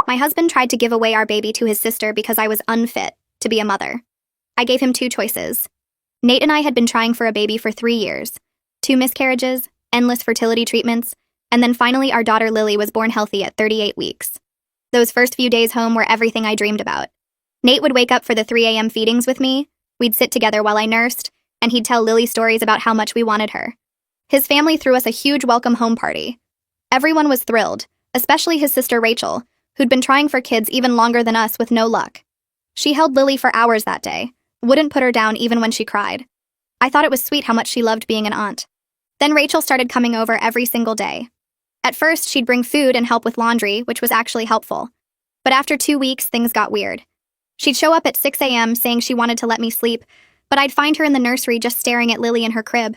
My husband tried to give away our baby to his sister because I was unfit to be a mother. I gave him two choices. Nate and I had been trying for a baby for 3 years. 2 miscarriages, endless fertility treatments, and then finally our daughter Lily was born healthy at 38 weeks. Those first few days home were everything I dreamed about. Nate would wake up for the 3 a.m. feedings with me, we'd sit together while I nursed, and he'd tell Lily stories about how much we wanted her. His family threw us a huge welcome home party. Everyone was thrilled, especially his sister Rachel, who'd been trying for kids even longer than us with no luck. She held Lily for hours that day, wouldn't put her down even when she cried. I thought it was sweet how much she loved being an aunt. Then Rachel started coming over every single day. At first, she'd bring food and help with laundry, which was actually helpful. But after 2 weeks, things got weird. She'd show up at 6 a.m. saying she wanted to let me sleep, but I'd find her in the nursery just staring at Lily in her crib.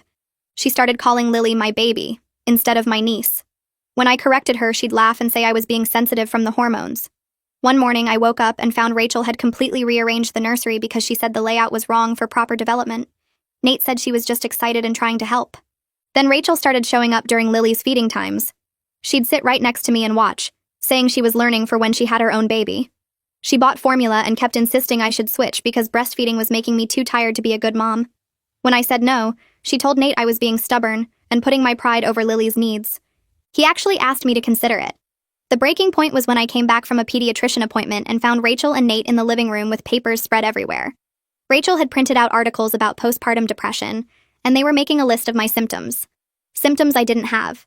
She started calling Lily my baby, instead of my niece. When I corrected her, she'd laugh and say I was being sensitive from the hormones. One morning, I woke up and found Rachel had completely rearranged the nursery because she said the layout was wrong for proper development. Nate said she was just excited and trying to help. Then Rachel started showing up during Lily's feeding times. She'd sit right next to me and watch, saying she was learning for when she had her own baby. She bought formula and kept insisting I should switch because breastfeeding was making me too tired to be a good mom. When I said no, she told Nate I was being stubborn and putting my pride over Lily's needs. He actually asked me to consider it. The breaking point was when I came back from a pediatrician appointment and found Rachel and Nate in the living room with papers spread everywhere. Rachel had printed out articles about postpartum depression, and they were making a list of my symptoms. Symptoms I didn't have.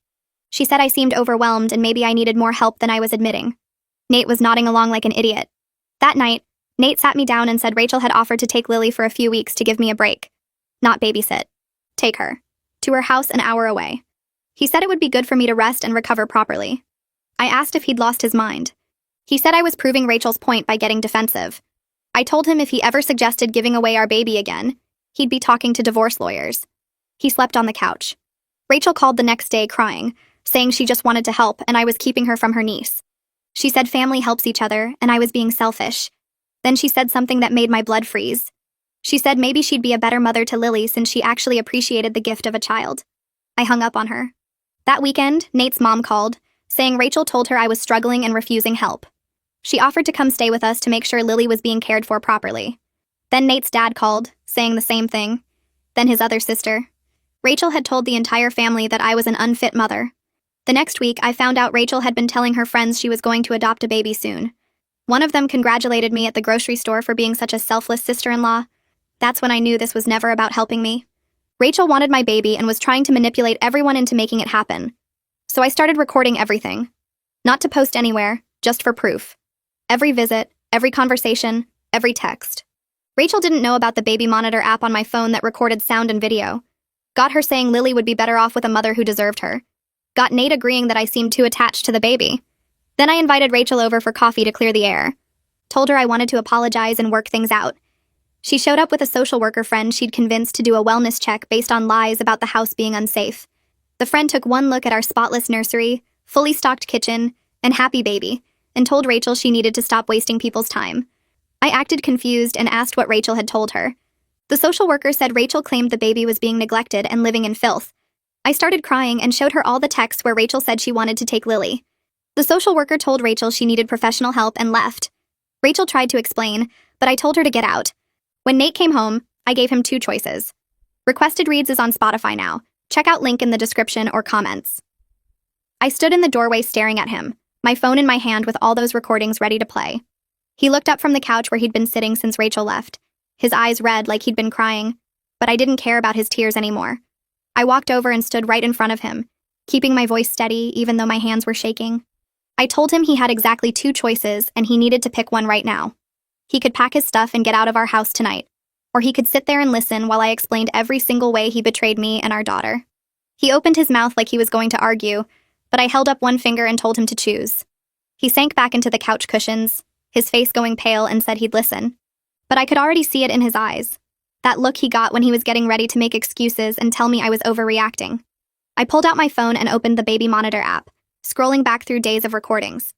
She said I seemed overwhelmed and maybe I needed more help than I was admitting. Nate was nodding along like an idiot. That night, Nate sat me down and said Rachel had offered to take Lily for a few weeks to give me a break. Not babysit. Take her. To her house an hour away. He said it would be good for me to rest and recover properly. I asked if he'd lost his mind. He said I was proving Rachel's point by getting defensive. I told him if he ever suggested giving away our baby again, he'd be talking to divorce lawyers. He slept on the couch. Rachel called the next day crying, saying she just wanted to help and I was keeping her from her niece. She said family helps each other and I was being selfish. Then she said something that made my blood freeze. She said maybe she'd be a better mother to Lily since she actually appreciated the gift of a child. I hung up on her. That weekend, Nate's mom called, saying Rachel told her I was struggling and refusing help. She offered to come stay with us to make sure Lily was being cared for properly. Then Nate's dad called, saying the same thing. Then his other sister. Rachel had told the entire family that I was an unfit mother. The next week, I found out Rachel had been telling her friends she was going to adopt a baby soon. One of them congratulated me at the grocery store for being such a selfless sister-in-law. That's when I knew this was never about helping me. Rachel wanted my baby and was trying to manipulate everyone into making it happen. So I started recording everything. Not to post anywhere, just for proof. Every visit, every conversation, every text. Rachel didn't know about the baby monitor app on my phone that recorded sound and video. Got her saying Lily would be better off with a mother who deserved her. Got Nate agreeing that I seemed too attached to the baby. Then I invited Rachel over for coffee to clear the air. Told her I wanted to apologize and work things out. She showed up with a social worker friend she'd convinced to do a wellness check based on lies about the house being unsafe. The friend took one look at our spotless nursery, fully stocked kitchen, and happy baby, and told Rachel she needed to stop wasting people's time. I acted confused and asked what Rachel had told her. The social worker said Rachel claimed the baby was being neglected and living in filth. I started crying and showed her all the texts where Rachel said she wanted to take Lily. The social worker told Rachel she needed professional help and left. Rachel tried to explain, but I told her to get out. When Nate came home, I gave him 2 choices. Requested Reads is on Spotify now. Check out link in the description or comments. I stood in the doorway staring at him, my phone in my hand with all those recordings ready to play. He looked up from the couch where he'd been sitting since Rachel left, his eyes red like he'd been crying, but I didn't care about his tears anymore. I walked over and stood right in front of him, keeping my voice steady even though my hands were shaking. I told him he had exactly 2 choices and he needed to pick one right now. He could pack his stuff and get out of our house tonight, or he could sit there and listen while I explained every single way he betrayed me and our daughter. He opened his mouth like he was going to argue, but I held up one finger and told him to choose. He sank back into the couch cushions, his face going pale, and said he'd listen. But I could already see it in his eyes. That look he got when he was getting ready to make excuses and tell me I was overreacting. I pulled out my phone and opened the baby monitor app, scrolling back through days of recordings.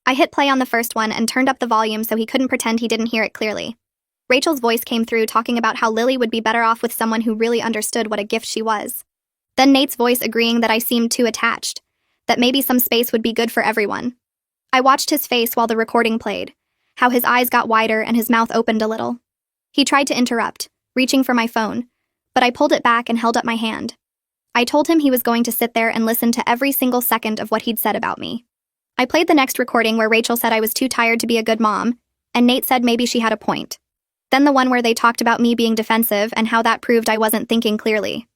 I hit play on the first one and turned up the volume so he couldn't pretend he didn't hear it clearly. Rachel's voice came through talking about how Lily would be better off with someone who really understood what a gift she was. Then Nate's voice agreeing that I seemed too attached, that maybe some space would be good for everyone. I watched his face while the recording played, how his eyes got wider and his mouth opened a little. He tried to interrupt, reaching for my phone, but I pulled it back and held up my hand. I told him he was going to sit there and listen to every single second of what he'd said about me. I played the next recording where Rachel said I was too tired to be a good mom, and Nate said maybe she had a point. Then the one where they talked about me being defensive and how that proved I wasn't thinking clearly.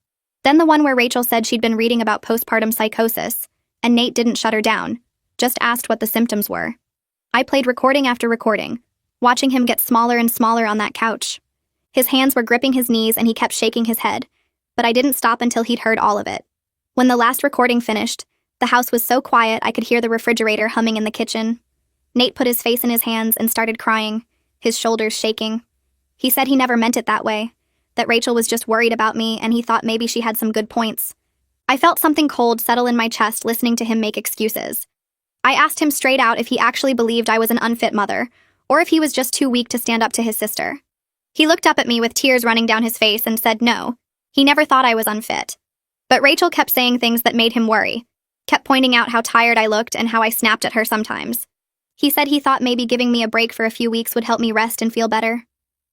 Then the one where Rachel said she'd been reading about postpartum psychosis, and Nate didn't shut her down, just asked what the symptoms were. I played recording after recording, watching him get smaller and smaller on that couch. His hands were gripping his knees and he kept shaking his head, but I didn't stop until he'd heard all of it. When the last recording finished, the house was so quiet I could hear the refrigerator humming in the kitchen. Nate put his face in his hands and started crying, his shoulders shaking. He said he never meant it that way, that Rachel was just worried about me and he thought maybe she had some good points. I felt something cold settle in my chest listening to him make excuses. I asked him straight out if he actually believed I was an unfit mother, or if he was just too weak to stand up to his sister. He looked up at me with tears running down his face and said no, he never thought I was unfit. But Rachel kept saying things that made him worry, kept pointing out how tired I looked and how I snapped at her sometimes. He said he thought maybe giving me a break for a few weeks would help me rest and feel better.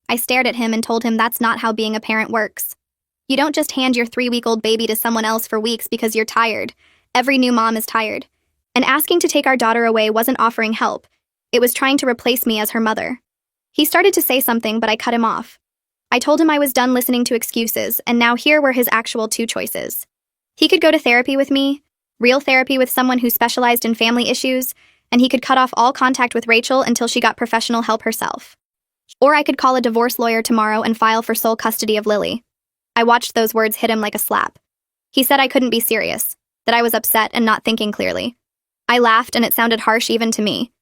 I stared at him and told him that's not how being a parent works. You don't just hand your 3-week-old baby to someone else for weeks because you're tired. Every new mom is tired. And asking to take our daughter away wasn't offering help. It was trying to replace me as her mother. He started to say something, but I cut him off. I told him I was done listening to excuses, and now here were his actual 2 choices. He could go to therapy with me, real therapy with someone who specialized in family issues, and he could cut off all contact with Rachel until she got professional help herself. Or I could call a divorce lawyer tomorrow and file for sole custody of Lily. I watched those words hit him like a slap. He said I couldn't be serious, that I was upset and not thinking clearly. I laughed and it sounded harsh even to me.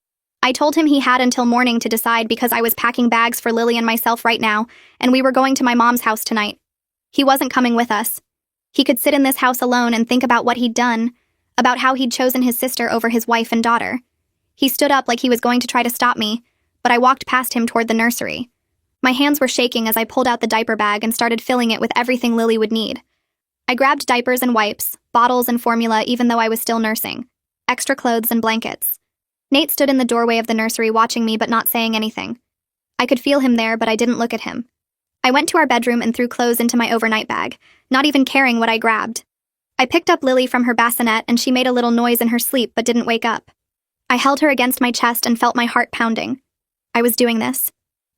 I told him he had until morning to decide because I was packing bags for Lily and myself right now, and we were going to my mom's house tonight. He wasn't coming with us. He could sit in this house alone and think about what he'd done, about how he'd chosen his sister over his wife and daughter. He stood up like he was going to try to stop me, but I walked past him toward the nursery. My hands were shaking as I pulled out the diaper bag and started filling it with everything Lily would need. I grabbed diapers and wipes, bottles and formula even though I was still nursing, extra clothes and blankets. Nate stood in the doorway of the nursery watching me but not saying anything. I could feel him there, but I didn't look at him. I went to our bedroom and threw clothes into my overnight bag, not even caring what I grabbed. I picked up Lily from her bassinet and she made a little noise in her sleep but didn't wake up. I held her against my chest and felt my heart pounding. I was doing this.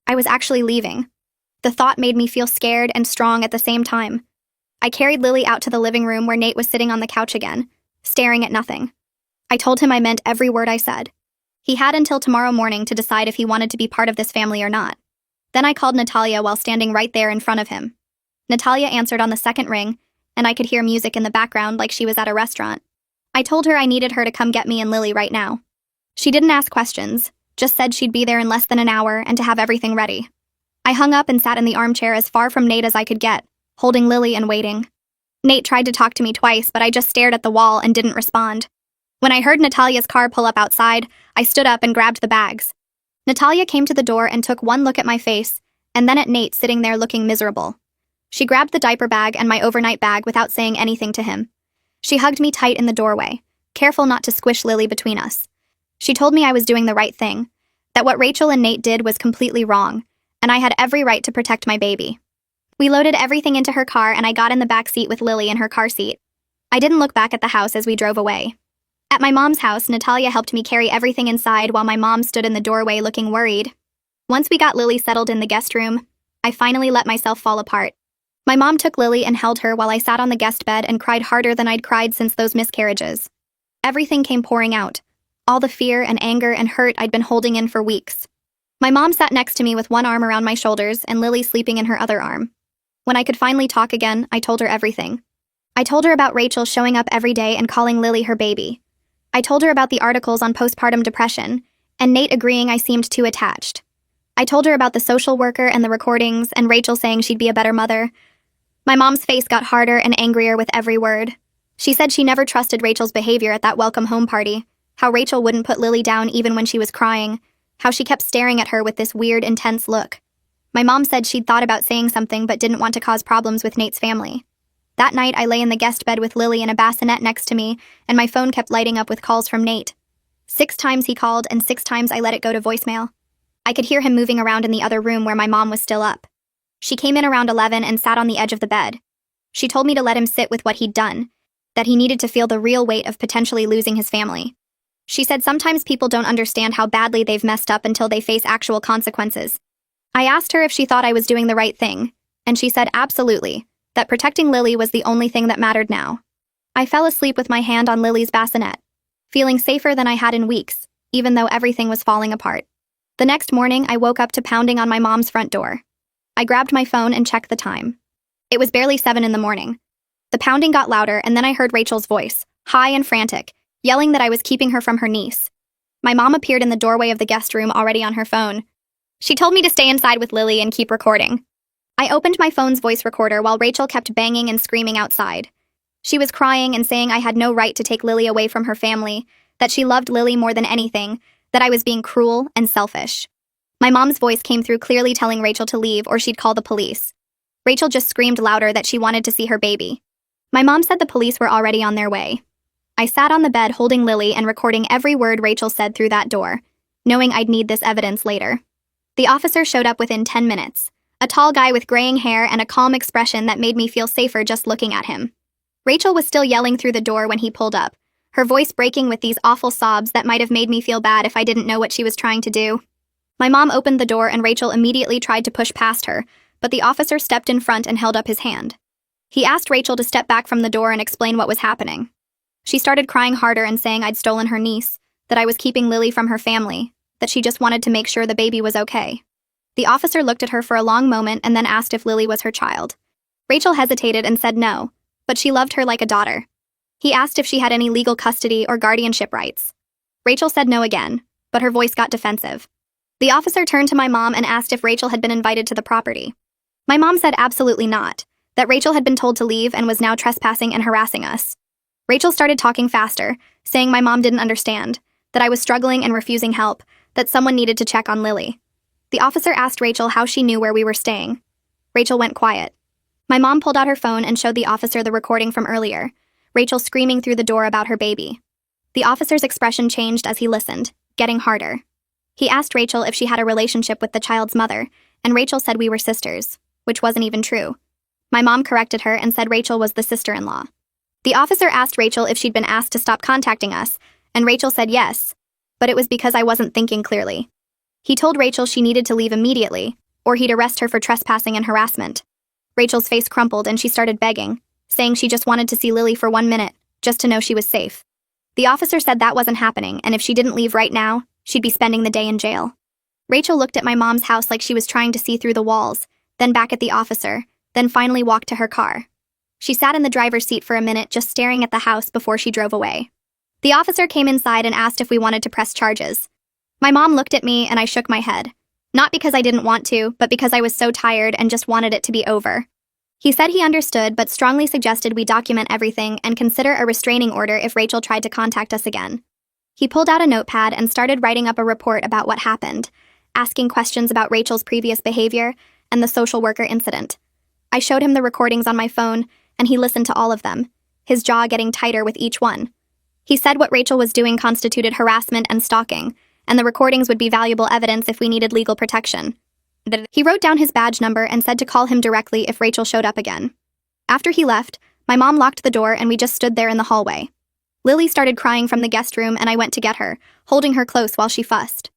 I was actually leaving. The thought made me feel scared and strong at the same time. I carried Lily out to the living room where Nate was sitting on the couch again, staring at nothing. I told him I meant every word I said. He had until tomorrow morning to decide if he wanted to be part of this family or not. Then I called Natalia while standing right there in front of him. Natalia answered on the second ring, and I could hear music in the background like she was at a restaurant. I told her I needed her to come get me and Lily right now. She didn't ask questions, just said she'd be there in less than an hour and to have everything ready. I hung up and sat in the armchair as far from Nate as I could get, holding Lily and waiting. Nate tried to talk to me twice, but I just stared at the wall and didn't respond. When I heard Natalia's car pull up outside, I stood up and grabbed the bags. Natalia came to the door and took one look at my face, and then at Nate sitting there looking miserable. She grabbed the diaper bag and my overnight bag without saying anything to him. She hugged me tight in the doorway, careful not to squish Lily between us. She told me I was doing the right thing, that what Rachel and Nate did was completely wrong, and I had every right to protect my baby. We loaded everything into her car and I got in the back seat with Lily in her car seat. I didn't look back at the house as we drove away. At my mom's house, Natalia helped me carry everything inside while my mom stood in the doorway looking worried. Once we got Lily settled in the guest room, I finally let myself fall apart. My mom took Lily and held her while I sat on the guest bed and cried harder than I'd cried since those miscarriages. Everything came pouring out, all the fear and anger and hurt I'd been holding in for weeks. My mom sat next to me with one arm around my shoulders and Lily sleeping in her other arm. When I could finally talk again, I told her everything. I told her about Rachel showing up every day and calling Lily her baby. I told her about the articles on postpartum depression, and Nate agreeing I seemed too attached. I told her about the social worker and the recordings, and Rachel saying she'd be a better mother. My mom's face got harder and angrier with every word. She said she never trusted Rachel's behavior at that welcome home party, how Rachel wouldn't put Lily down even when she was crying, how she kept staring at her with this weird, intense look. My mom said she'd thought about saying something but didn't want to cause problems with Nate's family. That night, I lay in the guest bed with Lily in a bassinet next to me, and my phone kept lighting up with calls from Nate. 6 times he called, and 6 times I let it go to voicemail. I could hear him moving around in the other room where my mom was still up. She came in around 11 and sat on the edge of the bed. She told me to let him sit with what he'd done, that he needed to feel the real weight of potentially losing his family. She said sometimes people don't understand how badly they've messed up until they face actual consequences. I asked her if she thought I was doing the right thing, and she said absolutely, that protecting Lily was the only thing that mattered now. I fell asleep with my hand on Lily's bassinet, feeling safer than I had in weeks, even though everything was falling apart. The next morning, I woke up to pounding on my mom's front door. I grabbed my phone and checked the time. It was barely 7 in the morning. The pounding got louder, and then I heard Rachel's voice, high and frantic, yelling that I was keeping her from her niece. My mom appeared in the doorway of the guest room already on her phone. She told me to stay inside with Lily and keep recording. I opened my phone's voice recorder while Rachel kept banging and screaming outside. She was crying and saying I had no right to take Lily away from her family, that she loved Lily more than anything, that I was being cruel and selfish. My mom's voice came through clearly telling Rachel to leave or she'd call the police. Rachel just screamed louder that she wanted to see her baby. My mom said the police were already on their way. I sat on the bed holding Lily and recording every word Rachel said through that door, knowing I'd need this evidence later. The officer showed up within 10 minutes, a tall guy with graying hair and a calm expression that made me feel safer just looking at him. Rachel was still yelling through the door when he pulled up, her voice breaking with these awful sobs that might have made me feel bad if I didn't know what she was trying to do. My mom opened the door and Rachel immediately tried to push past her, but the officer stepped in front and held up his hand. He asked Rachel to step back from the door and explain what was happening. She started crying harder and saying I'd stolen her niece, that I was keeping Lily from her family, that she just wanted to make sure the baby was okay. The officer looked at her for a long moment and then asked if Lily was her child. Rachel hesitated and said no, but she loved her like a daughter. He asked if she had any legal custody or guardianship rights. Rachel said no again, but her voice got defensive. The officer turned to my mom and asked if Rachel had been invited to the property. My mom said absolutely not, that Rachel had been told to leave and was now trespassing and harassing us. Rachel started talking faster, saying my mom didn't understand, that I was struggling and refusing help, that someone needed to check on Lily. The officer asked Rachel how she knew where we were staying. Rachel went quiet. My mom pulled out her phone and showed the officer the recording from earlier, Rachel screaming through the door about her baby. The officer's expression changed as he listened, getting harder. He asked Rachel if she had a relationship with the child's mother, and Rachel said we were sisters, which wasn't even true. My mom corrected her and said Rachel was the sister-in-law. The officer asked Rachel if she'd been asked to stop contacting us, and Rachel said yes, but it was because I wasn't thinking clearly. He told Rachel she needed to leave immediately, or he'd arrest her for trespassing and harassment. Rachel's face crumpled and she started begging, saying she just wanted to see Lily for 1 minute, just to know she was safe. The officer said that wasn't happening, and if she didn't leave right now, she'd be spending the day in jail. Rachel looked at my mom's house like she was trying to see through the walls, then back at the officer, then finally walked to her car. She sat in the driver's seat for a minute just staring at the house before she drove away. The officer came inside and asked if we wanted to press charges. My mom looked at me and I shook my head. Not because I didn't want to, but because I was so tired and just wanted it to be over. He said he understood but strongly suggested we document everything and consider a restraining order if Rachel tried to contact us again. He pulled out a notepad and started writing up a report about what happened, asking questions about Rachel's previous behavior and the social worker incident. I showed him the recordings on my phone, and he listened to all of them, his jaw getting tighter with each one. He said what Rachel was doing constituted harassment and stalking, and the recordings would be valuable evidence if we needed legal protection. He wrote down his badge number and said to call him directly if Rachel showed up again. After he left, my mom locked the door and we just stood there in the hallway. Lily started crying from the guest room and I went to get her, holding her close while she fussed.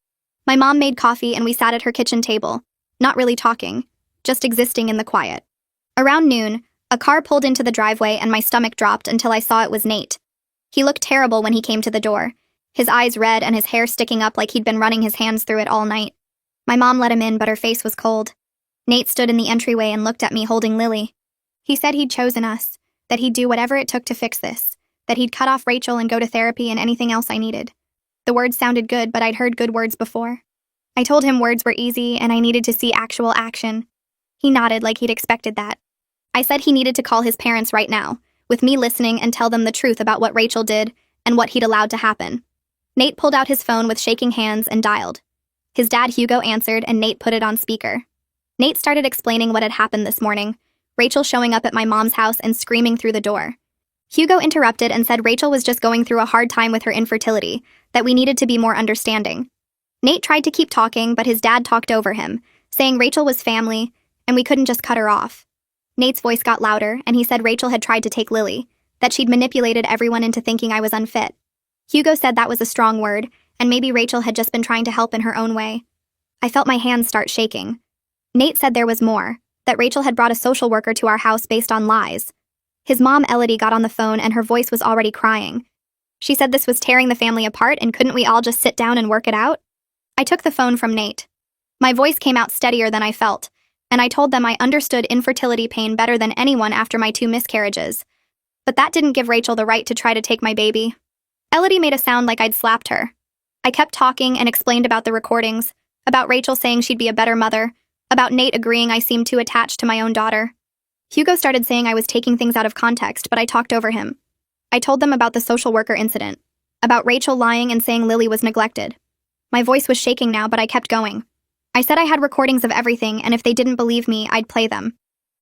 My mom made coffee and we sat at her kitchen table, not really talking, just existing in the quiet. Around noon, a car pulled into the driveway and my stomach dropped until I saw it was Nate. He looked terrible when he came to the door, his eyes red and his hair sticking up like he'd been running his hands through it all night. My mom let him in, but her face was cold. Nate stood in the entryway and looked at me holding Lily. He said he'd chosen us, that he'd do whatever it took to fix this, that he'd cut off Rachel and go to therapy and anything else I needed. The words sounded good, but I'd heard good words before. I told him words were easy and I needed to see actual action. He nodded like he'd expected that. I said he needed to call his parents right now, with me listening, and tell them the truth about what Rachel did and what he'd allowed to happen. Nate pulled out his phone with shaking hands and dialed. His dad Hugo answered and Nate put it on speaker. Nate started explaining what had happened this morning, Rachel showing up at my mom's house and screaming through the door. Hugo interrupted and said Rachel was just going through a hard time with her infertility, that we needed to be more understanding. Nate tried to keep talking, but his dad talked over him, saying Rachel was family, and we couldn't just cut her off. Nate's voice got louder, and he said Rachel had tried to take Lily, that she'd manipulated everyone into thinking I was unfit. Hugo said that was a strong word, and maybe Rachel had just been trying to help in her own way. I felt my hands start shaking. Nate said there was more, that Rachel had brought a social worker to our house based on lies. His mom, Elodie, got on the phone and her voice was already crying. She said this was tearing the family apart and couldn't we all just sit down and work it out? I took the phone from Nate. My voice came out steadier than I felt, and I told them I understood infertility pain better than anyone after my 2 miscarriages. But that didn't give Rachel the right to try to take my baby. Elodie made a sound like I'd slapped her. I kept talking and explained about the recordings, about Rachel saying she'd be a better mother, about Nate agreeing I seemed too attached to my own daughter. Hugo started saying I was taking things out of context, but I talked over him. I told them about the social worker incident, about Rachel lying and saying Lily was neglected. My voice was shaking now, but I kept going. I said I had recordings of everything, and if they didn't believe me, I'd play them.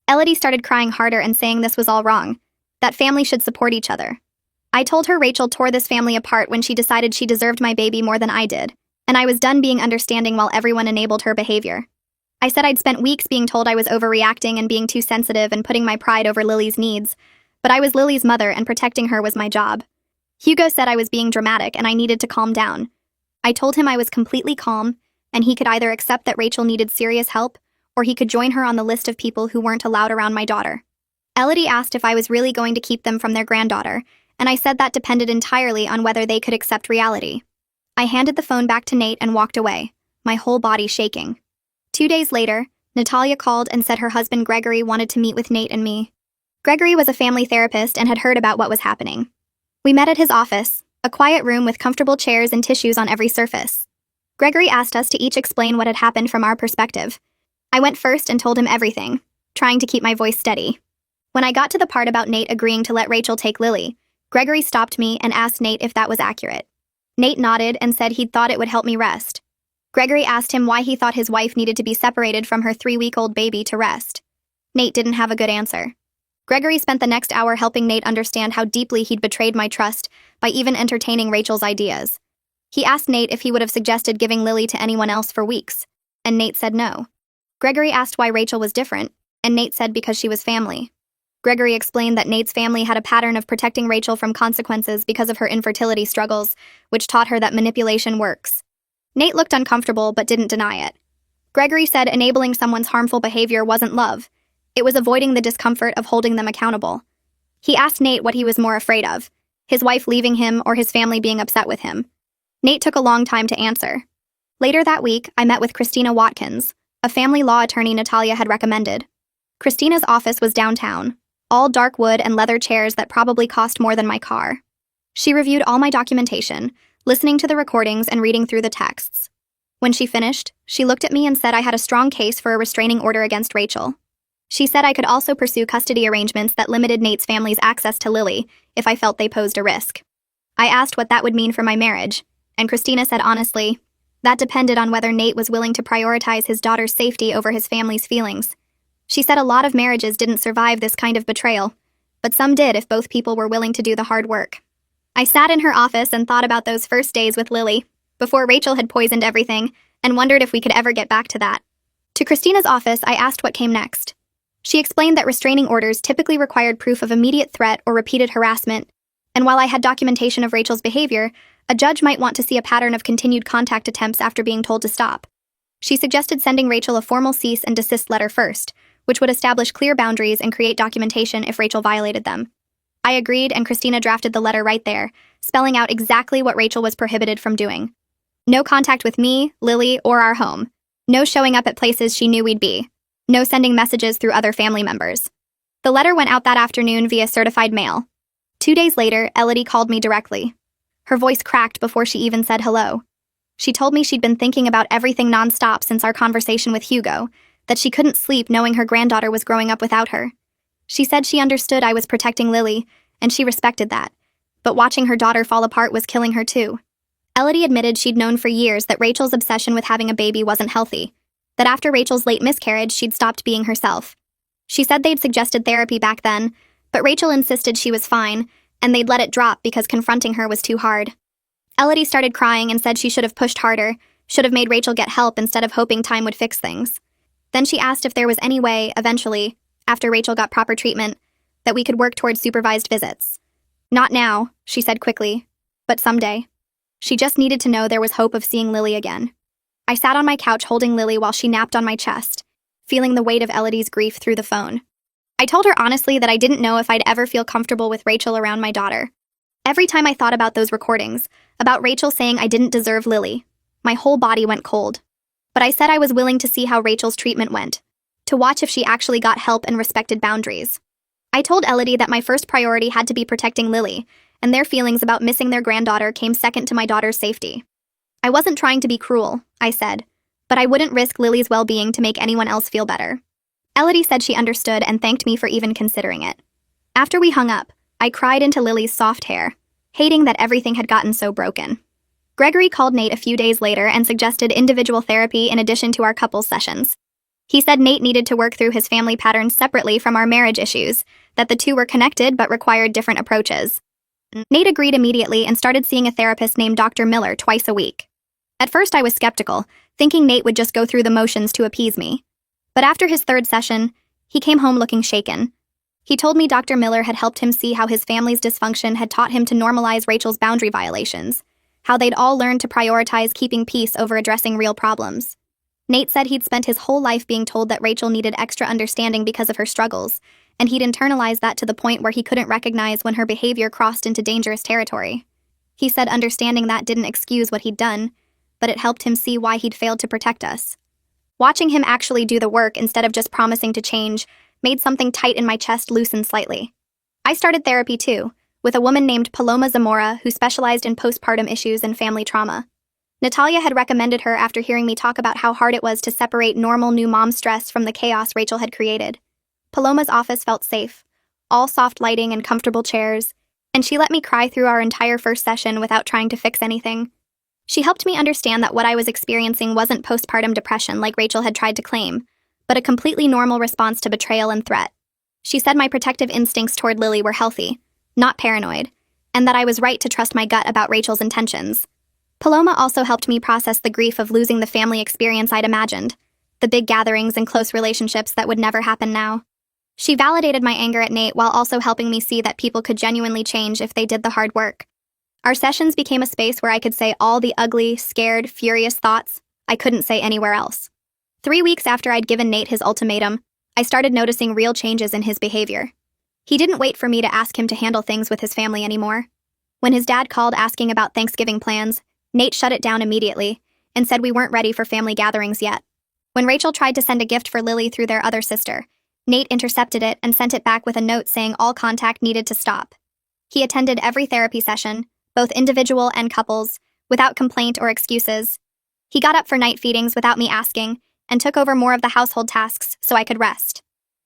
Elodie started crying harder and saying this was all wrong, that family should support each other. I told her Rachel tore this family apart when she decided she deserved my baby more than I did, and I was done being understanding while everyone enabled her behavior. I said I'd spent weeks being told I was overreacting and being too sensitive and putting my pride over Lily's needs, but I was Lily's mother and protecting her was my job. Hugo said I was being dramatic and I needed to calm down. I told him I was completely calm, and he could either accept that Rachel needed serious help, or he could join her on the list of people who weren't allowed around my daughter. Elodie asked if I was really going to keep them from their granddaughter, and I said that depended entirely on whether they could accept reality. I handed the phone back to Nate and walked away, my whole body shaking. 2 days later, Natalia called and said her husband Gregory wanted to meet with Nate and me. Gregory was a family therapist and had heard about what was happening. We met at his office, a quiet room with comfortable chairs and tissues on every surface. Gregory asked us to each explain what had happened from our perspective. I went first and told him everything, trying to keep my voice steady. When I got to the part about Nate agreeing to let Rachel take Lily, Gregory stopped me and asked Nate if that was accurate. Nate nodded and said he'd thought it would help me rest. Gregory asked him why he thought his wife needed to be separated from her 3-week-old baby to rest. Nate didn't have a good answer. Gregory spent the next hour helping Nate understand how deeply he'd betrayed my trust by even entertaining Rachel's ideas. He asked Nate if he would have suggested giving Lily to anyone else for weeks, and Nate said no. Gregory asked why Rachel was different, and Nate said because she was family. Gregory explained that Nate's family had a pattern of protecting Rachel from consequences because of her infertility struggles, which taught her that manipulation works. Nate looked uncomfortable but didn't deny it. Gregory said enabling someone's harmful behavior wasn't love. It was avoiding the discomfort of holding them accountable. He asked Nate what he was more afraid of, his wife leaving him or his family being upset with him. Nate took a long time to answer. Later that week, I met with Christina Watkins, a family law attorney Natalia had recommended. Christina's office was downtown, all dark wood and leather chairs that probably cost more than my car. She reviewed all my documentation, listening to the recordings and reading through the texts. When she finished, she looked at me and said I had a strong case for a restraining order against Rachel. She said I could also pursue custody arrangements that limited Nate's family's access to Lily if I felt they posed a risk. I asked what that would mean for my marriage, and Christina said honestly, that depended on whether Nate was willing to prioritize his daughter's safety over his family's feelings. She said a lot of marriages didn't survive this kind of betrayal, but some did if both people were willing to do the hard work. I sat in her office and thought about those first days with Lily, before Rachel had poisoned everything, and wondered if we could ever get back to that. To Christina's office, I asked what came next. She explained that restraining orders typically required proof of immediate threat or repeated harassment, and while I had documentation of Rachel's behavior, a judge might want to see a pattern of continued contact attempts after being told to stop. She suggested sending Rachel a formal cease and desist letter first, which would establish clear boundaries and create documentation if Rachel violated them. I agreed, and Christina drafted the letter right there, spelling out exactly what Rachel was prohibited from doing. No contact with me, Lily, or our home. No showing up at places she knew we'd be. No sending messages through other family members. The letter went out that afternoon via certified mail. 2 days later, Elodie called me directly. Her voice cracked before she even said hello. She told me she'd been thinking about everything nonstop since our conversation with Hugo, that she couldn't sleep knowing her granddaughter was growing up without her. She said she understood I was protecting Lily, and she respected that, but watching her daughter fall apart was killing her too. Elodie admitted she'd known for years that Rachel's obsession with having a baby wasn't healthy, that after Rachel's late miscarriage she'd stopped being herself. She said they'd suggested therapy back then, but Rachel insisted she was fine, and they'd let it drop because confronting her was too hard. Elodie started crying and said she should have pushed harder, should have made Rachel get help instead of hoping time would fix things. Then she asked if there was any way, eventually, after Rachel got proper treatment, that we could work towards supervised visits. Not now, she said quickly, but someday. She just needed to know there was hope of seeing Lily again. I sat on my couch holding Lily while she napped on my chest, feeling the weight of Elodie's grief through the phone. I told her honestly that I didn't know if I'd ever feel comfortable with Rachel around my daughter. Every time I thought about those recordings, about Rachel saying I didn't deserve Lily, my whole body went cold. But I said I was willing to see how Rachel's treatment went, to watch if she actually got help and respected boundaries. I told Elodie that my first priority had to be protecting Lily, and their feelings about missing their granddaughter came second to my daughter's safety. I wasn't trying to be cruel, I said, but I wouldn't risk Lily's well-being to make anyone else feel better. Elodie said she understood and thanked me for even considering it. After we hung up, I cried into Lily's soft hair, hating that everything had gotten so broken. Gregory called Nate a few days later and suggested individual therapy in addition to our couples sessions. He said Nate needed to work through his family patterns separately from our marriage issues, that the two were connected but required different approaches. Nate agreed immediately and started seeing a therapist named Dr. Miller twice a week. At first I was skeptical, thinking Nate would just go through the motions to appease me. But after his third session, he came home looking shaken. He told me Dr. Miller had helped him see how his family's dysfunction had taught him to normalize Rachel's boundary violations, how they'd all learned to prioritize keeping peace over addressing real problems. Nate said he'd spent his whole life being told that Rachel needed extra understanding because of her struggles, and he'd internalized that to the point where he couldn't recognize when her behavior crossed into dangerous territory. He said understanding that didn't excuse what he'd done, but it helped him see why he'd failed to protect us. Watching him actually do the work instead of just promising to change made something tight in my chest loosen slightly. I started therapy too, with a woman named Paloma Zamora who specialized in postpartum issues and family trauma. Natalia had recommended her after hearing me talk about how hard it was to separate normal new mom stress from the chaos Rachel had created. Paloma's office felt safe, all soft lighting and comfortable chairs, and she let me cry through our entire first session without trying to fix anything. She helped me understand that what I was experiencing wasn't postpartum depression like Rachel had tried to claim, but a completely normal response to betrayal and threat. She said my protective instincts toward Lily were healthy, not paranoid, and that I was right to trust my gut about Rachel's intentions. Paloma also helped me process the grief of losing the family experience I'd imagined, the big gatherings and close relationships that would never happen now. She validated my anger at Nate while also helping me see that people could genuinely change if they did the hard work. Our sessions became a space where I could say all the ugly, scared, furious thoughts I couldn't say anywhere else. 3 weeks after I'd given Nate his ultimatum, I started noticing real changes in his behavior. He didn't wait for me to ask him to handle things with his family anymore. When his dad called asking about Thanksgiving plans, Nate shut it down immediately and said we weren't ready for family gatherings yet. When Rachel tried to send a gift for Lily through their other sister, Nate intercepted it and sent it back with a note saying all contact needed to stop. He attended every therapy session, both individual and couples, without complaint or excuses. He got up for night feedings without me asking and took over more of the household tasks so I could rest.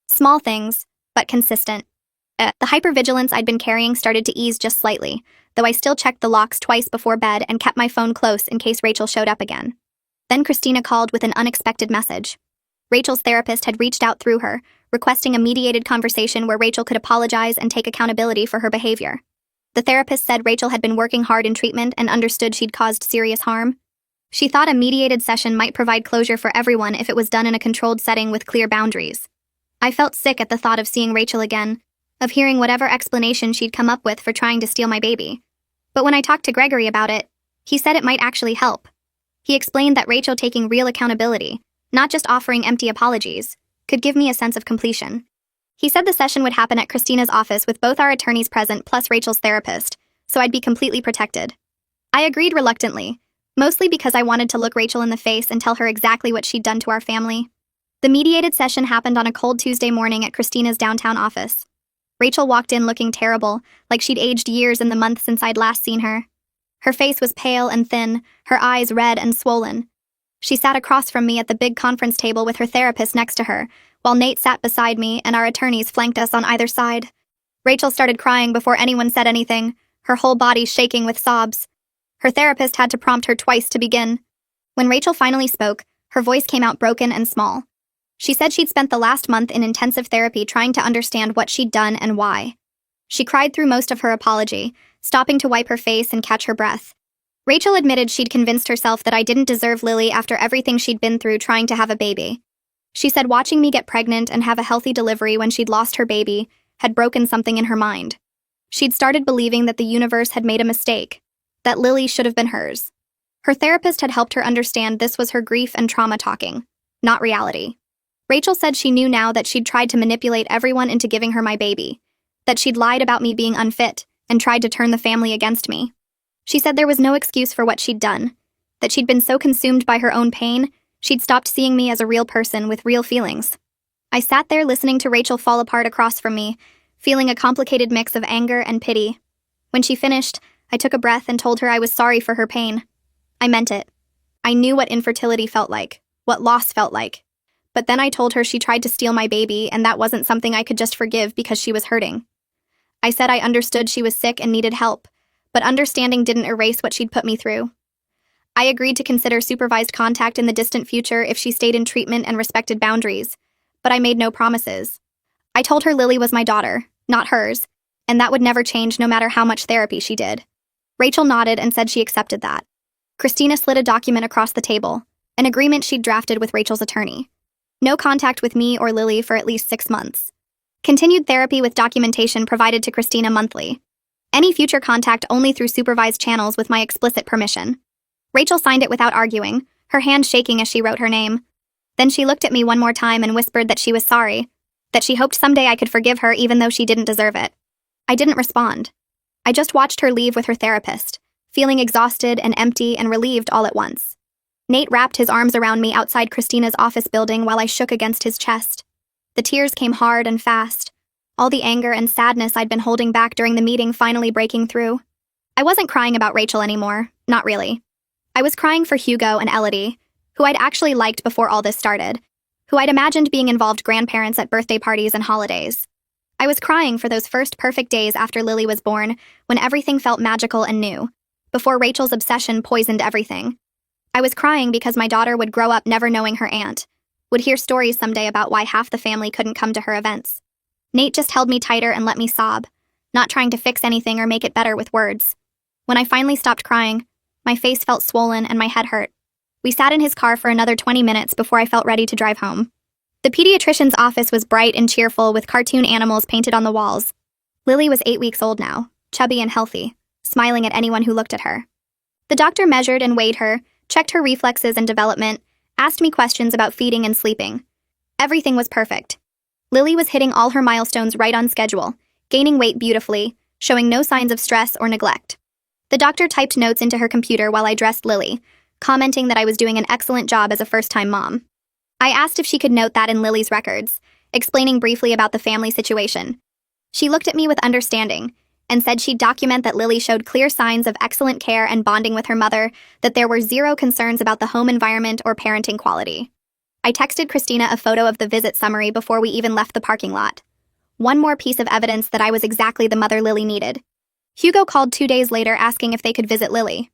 Small things, but consistent. The hypervigilance I'd been carrying started to ease just slightly, though I still checked the locks twice before bed and kept my phone close in case Rachel showed up again. Then Christina called with an unexpected message. Rachel's therapist had reached out through her, requesting a mediated conversation where Rachel could apologize and take accountability for her behavior. The therapist said Rachel had been working hard in treatment and understood she'd caused serious harm. She thought a mediated session might provide closure for everyone if it was done in a controlled setting with clear boundaries. I felt sick at the thought of seeing Rachel again, of hearing whatever explanation she'd come up with for trying to steal my baby. But when I talked to Gregory about it, he said it might actually help. He explained that Rachel taking real accountability, not just offering empty apologies, could give me a sense of completion. He said the session would happen at Christina's office with both our attorneys present plus Rachel's therapist, so I'd be completely protected. I agreed reluctantly, mostly because I wanted to look Rachel in the face and tell her exactly what she'd done to our family. The mediated session happened on a cold Tuesday morning at Christina's downtown office. Rachel walked in looking terrible, like she'd aged years in the month since I'd last seen her. Her face was pale and thin, her eyes red and swollen. She sat across from me at the big conference table with her therapist next to her, while Nate sat beside me and our attorneys flanked us on either side. Rachel started crying before anyone said anything, her whole body shaking with sobs. Her therapist had to prompt her twice to begin. When Rachel finally spoke, her voice came out broken and small. She said she'd spent the last month in intensive therapy trying to understand what she'd done and why. She cried through most of her apology, stopping to wipe her face and catch her breath. Rachel admitted she'd convinced herself that I didn't deserve Lily after everything she'd been through trying to have a baby. She said watching me get pregnant and have a healthy delivery when she'd lost her baby had broken something in her mind. She'd started believing that the universe had made a mistake, that Lily should have been hers. Her therapist had helped her understand this was her grief and trauma talking, not reality. Rachel said she knew now that she'd tried to manipulate everyone into giving her my baby, that she'd lied about me being unfit and tried to turn the family against me. She said there was no excuse for what she'd done, that she'd been so consumed by her own pain, she'd stopped seeing me as a real person with real feelings. I sat there listening to Rachel fall apart across from me, feeling a complicated mix of anger and pity. When she finished, I took a breath and told her I was sorry for her pain. I meant it. I knew what infertility felt like, what loss felt like. But then I told her she tried to steal my baby and that wasn't something I could just forgive because she was hurting. I said I understood she was sick and needed help, but understanding didn't erase what she'd put me through. I agreed to consider supervised contact in the distant future if she stayed in treatment and respected boundaries, but I made no promises. I told her Lily was my daughter, not hers, and that would never change no matter how much therapy she did. Rachel nodded and said she accepted that. Christina slid a document across the table, an agreement she'd drafted with Rachel's attorney. No contact with me or Lily for at least 6 months. Continued therapy with documentation provided to Christina monthly. Any future contact only through supervised channels with my explicit permission. Rachel signed it without arguing, her hand shaking as she wrote her name. Then she looked at me one more time and whispered that she was sorry, that she hoped someday I could forgive her even though she didn't deserve it. I didn't respond. I just watched her leave with her therapist, feeling exhausted and empty and relieved all at once. Nate wrapped his arms around me outside Christina's office building while I shook against his chest. The tears came hard and fast, all the anger and sadness I'd been holding back during the meeting finally breaking through. I wasn't crying about Rachel anymore, not really. I was crying for Hugo and Elodie, who I'd actually liked before all this started, who I'd imagined being involved grandparents at birthday parties and holidays. I was crying for those first perfect days after Lily was born, when everything felt magical and new, before Rachel's obsession poisoned everything. I was crying because my daughter would grow up never knowing her aunt, would hear stories someday about why half the family couldn't come to her events. Nate just held me tighter and let me sob, not trying to fix anything or make it better with words. When I finally stopped crying, my face felt swollen and my head hurt. We sat in his car for another 20 minutes before I felt ready to drive home. The pediatrician's office was bright and cheerful with cartoon animals painted on the walls. Lily was 8 weeks old now, chubby and healthy, smiling at anyone who looked at her. The doctor measured and weighed her, checked her reflexes and development, asked me questions about feeding and sleeping. Everything was perfect. Lily was hitting all her milestones right on schedule, gaining weight beautifully, showing no signs of stress or neglect. The doctor typed notes into her computer while I dressed Lily, commenting that I was doing an excellent job as a first-time mom. I asked if she could note that in Lily's records, explaining briefly about the family situation. She looked at me with understanding, and said she'd document that Lily showed clear signs of excellent care and bonding with her mother, that there were zero concerns about the home environment or parenting quality. I texted Christina a photo of the visit summary before we even left the parking lot. One more piece of evidence that I was exactly the mother Lily needed. Hugo called 2 days later asking if they could visit Lily.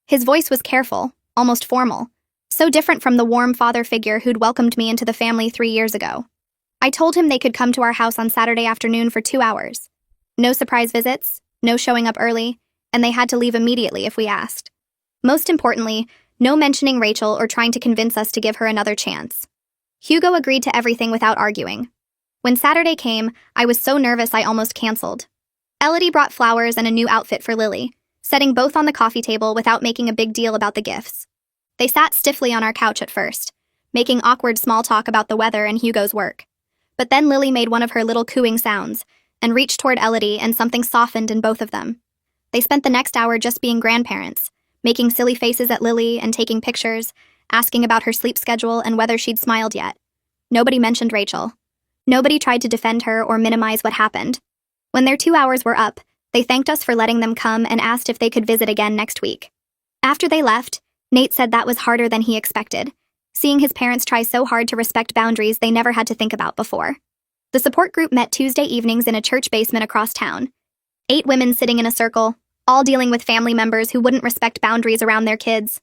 His voice was careful, almost formal, so different from the warm father figure who'd welcomed me into the family 3 years ago. I told him they could come to our house on Saturday afternoon for 2 hours. No surprise visits, no showing up early, and they had to leave immediately if we asked. Most importantly, no mentioning Rachel or trying to convince us to give her another chance. Hugo agreed to everything without arguing. When Saturday came, I was so nervous I almost canceled. Elodie brought flowers and a new outfit for Lily, setting both on the coffee table without making a big deal about the gifts. They sat stiffly on our couch at first, making awkward small talk about the weather and Hugo's work. But then Lily made one of her little cooing sounds, and reached toward Elodie, and something softened in both of them. They spent the next hour just being grandparents, making silly faces at Lily and taking pictures, asking about her sleep schedule and whether she'd smiled yet. Nobody mentioned Rachel. Nobody tried to defend her or minimize what happened. When their 2 hours were up, they thanked us for letting them come and asked if they could visit again next week. After they left, Nate said that was harder than he expected, seeing his parents try so hard to respect boundaries they never had to think about before. The support group met Tuesday evenings in a church basement across town. 8 women sitting in a circle, all dealing with family members who wouldn't respect boundaries around their kids.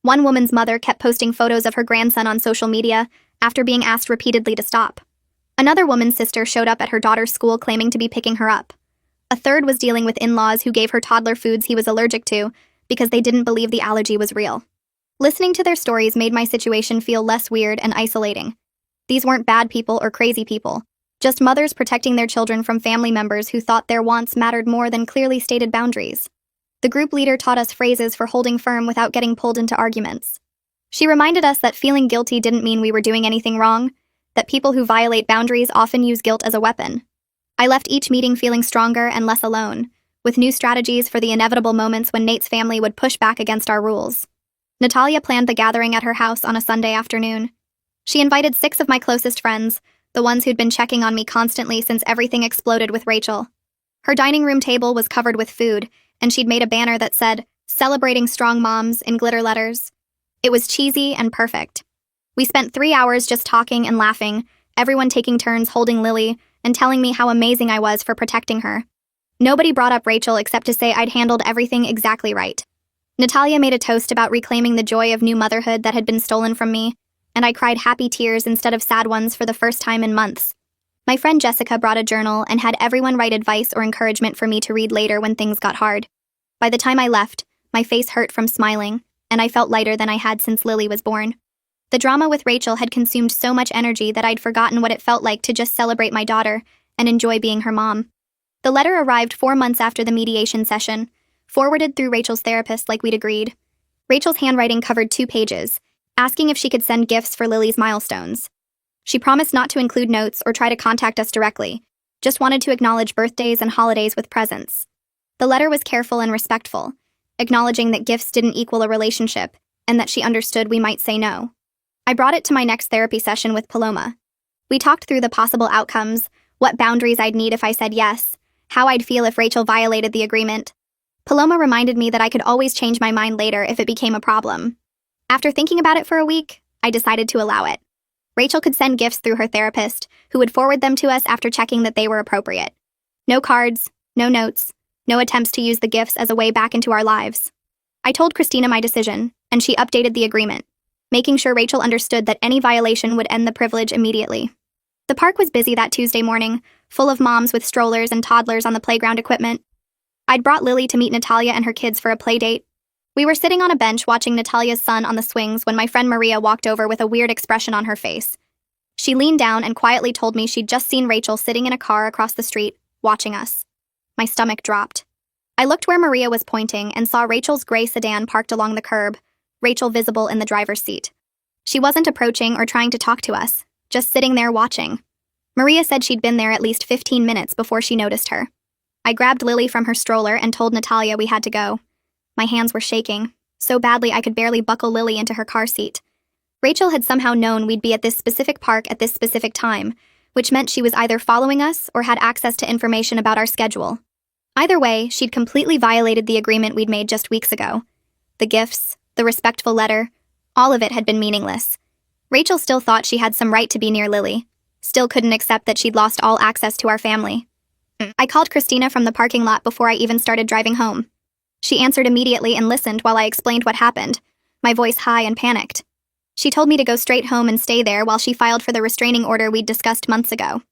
One woman's mother kept posting photos of her grandson on social media after being asked repeatedly to stop. Another woman's sister showed up at her daughter's school claiming to be picking her up. A third was dealing with in-laws who gave her toddler foods he was allergic to, because they didn't believe the allergy was real. Listening to their stories made my situation feel less weird and isolating. These weren't bad people or crazy people, just mothers protecting their children from family members who thought their wants mattered more than clearly stated boundaries. The group leader taught us phrases for holding firm without getting pulled into arguments. She reminded us that feeling guilty didn't mean we were doing anything wrong, that people who violate boundaries often use guilt as a weapon. I left each meeting feeling stronger and less alone, with new strategies for the inevitable moments when Nate's family would push back against our rules. Natalia planned the gathering at her house on a Sunday afternoon. She invited 6 of my closest friends, the ones who'd been checking on me constantly since everything exploded with Rachel. Her dining room table was covered with food, and she'd made a banner that said, "Celebrating Strong Moms" in glitter letters. It was cheesy and perfect. We spent 3 hours just talking and laughing, everyone taking turns holding Lily and telling me how amazing I was for protecting her. Nobody brought up Rachel except to say I'd handled everything exactly right. Natalia made a toast about reclaiming the joy of new motherhood that had been stolen from me, and I cried happy tears instead of sad ones for the first time in months. My friend Jessica brought a journal and had everyone write advice or encouragement for me to read later when things got hard. By the time I left, my face hurt from smiling, and I felt lighter than I had since Lily was born. The drama with Rachel had consumed so much energy that I'd forgotten what it felt like to just celebrate my daughter and enjoy being her mom. The letter arrived 4 months after the mediation session, forwarded through Rachel's therapist like we'd agreed. Rachel's handwriting covered 2 pages, asking if she could send gifts for Lily's milestones. She promised not to include notes or try to contact us directly, just wanted to acknowledge birthdays and holidays with presents. The letter was careful and respectful, acknowledging that gifts didn't equal a relationship and that she understood we might say no. I brought it to my next therapy session with Paloma. We talked through the possible outcomes, what boundaries I'd need if I said yes, how I'd feel if Rachel violated the agreement. Paloma reminded me that I could always change my mind later if it became a problem. After thinking about it for a week, I decided to allow it. Rachel could send gifts through her therapist, who would forward them to us after checking that they were appropriate. No cards, no notes, no attempts to use the gifts as a way back into our lives. I told Christina my decision, and she updated the agreement, making sure Rachel understood that any violation would end the privilege immediately. The park was busy that Tuesday morning, full of moms with strollers and toddlers on the playground equipment. I'd brought Lily to meet Natalia and her kids for a play date. We were sitting on a bench watching Natalia's son on the swings when my friend Maria walked over with a weird expression on her face. She leaned down and quietly told me she'd just seen Rachel sitting in a car across the street, watching us. My stomach dropped. I looked where Maria was pointing and saw Rachel's gray sedan parked along the curb, Rachel visible in the driver's seat. She wasn't approaching or trying to talk to us, just sitting there watching. Maria said she'd been there at least 15 minutes before she noticed her. I grabbed Lily from her stroller and told Natalia we had to go. My hands were shaking, so badly I could barely buckle Lily into her car seat. Rachel had somehow known we'd be at this specific park at this specific time, which meant she was either following us or had access to information about our schedule. Either way, she'd completely violated the agreement we'd made just weeks ago. The gifts, the respectful letter, all of it had been meaningless. Rachel still thought she had some right to be near Lily, still couldn't accept that she'd lost all access to our family. I called Christina from the parking lot before I even started driving home. She answered immediately and listened while I explained what happened, my voice high and panicked. She told me to go straight home and stay there while she filed for the restraining order we'd discussed months ago.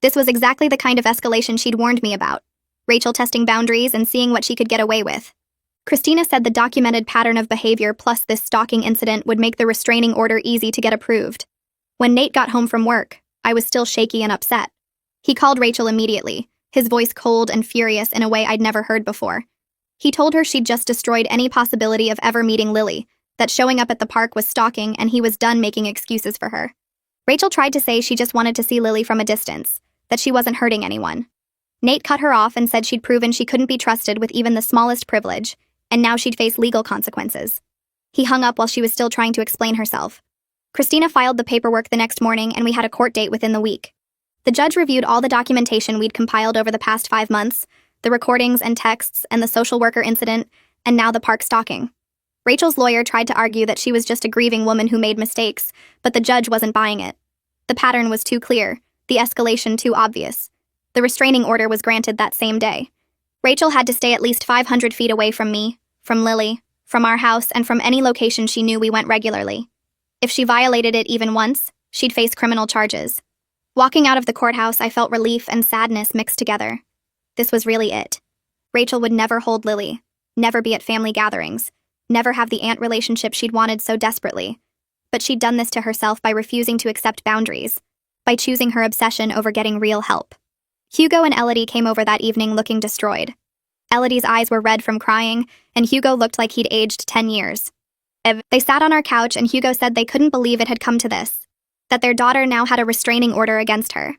This was exactly the kind of escalation she'd warned me about, Rachel testing boundaries and seeing what she could get away with. Christina said the documented pattern of behavior plus this stalking incident would make the restraining order easy to get approved. When Nate got home from work, I was still shaky and upset. He called Rachel immediately, his voice cold and furious in a way I'd never heard before. He told her she'd just destroyed any possibility of ever meeting Lily, that showing up at the park was stalking and he was done making excuses for her. Rachel tried to say she just wanted to see Lily from a distance, that she wasn't hurting anyone. Nate cut her off and said she'd proven she couldn't be trusted with even the smallest privilege, and now she'd face legal consequences. He hung up while she was still trying to explain herself. Christina filed the paperwork the next morning and we had a court date within the week. The judge reviewed all the documentation we'd compiled over the past 5 months, the recordings and texts and the social worker incident, and now the park stalking. Rachel's lawyer tried to argue that she was just a grieving woman who made mistakes, but the judge wasn't buying it. The pattern was too clear, the escalation too obvious. The restraining order was granted that same day. Rachel had to stay at least 500 feet away from me, from Lily, from our house, and from any location she knew we went regularly. If she violated it even once, she'd face criminal charges. Walking out of the courthouse, I felt relief and sadness mixed together. This was really it. Rachel would never hold Lily, never be at family gatherings, never have the aunt relationship she'd wanted so desperately. But she'd done this to herself by refusing to accept boundaries, by choosing her obsession over getting real help. Hugo and Elodie came over that evening looking destroyed. Elodie's eyes were red from crying, and Hugo looked like he'd aged 10 years. They sat on our couch, and Hugo said they couldn't believe it had come to this, that their daughter now had a restraining order against her.